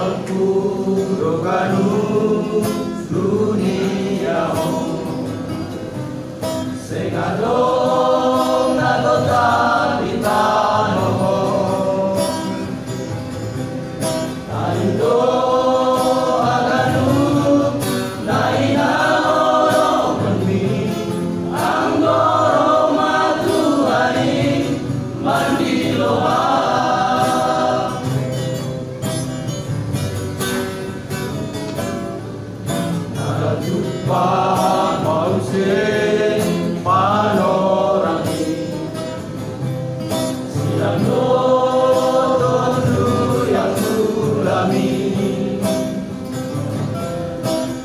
Roganu dunia segadong nadota ditano talindo aganu naina oro kami anggoro matuhari mandiloha Jumpa mausin panorami silang nonton yang sulami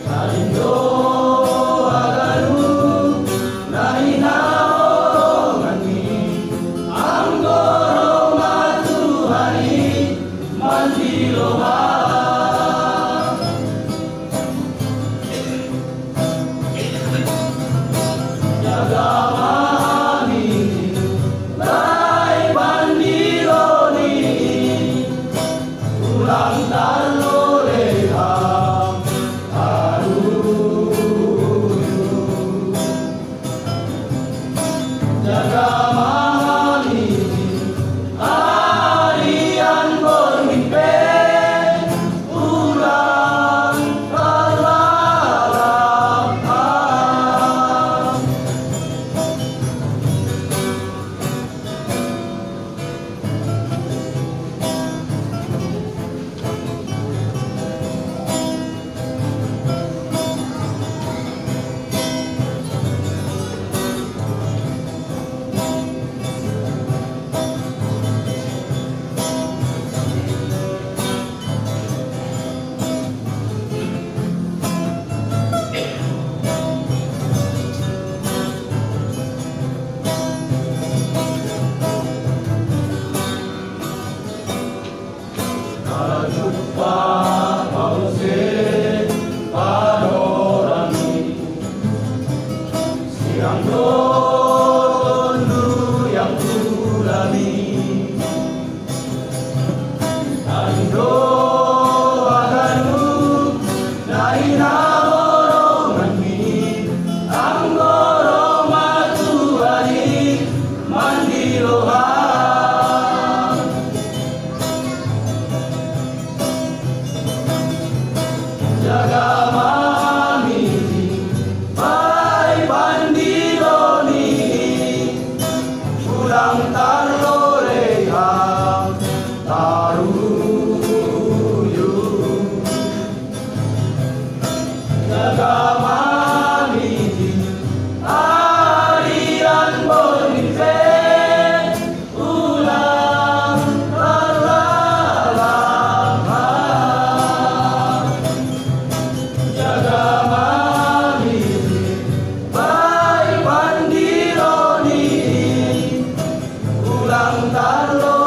talindo aganu naina orongani anggoro matuhari mandiloha Jumpa mausin panorami siang nonton yang sulami talindo aganu naina orongani anggoro matuhari mandiloha jaga mamiti pai pandiloni pulang tarloreha taruyu jaga mamiti arian bonite ulang tarlala jaga mamiti pai pandironi ulang tarlo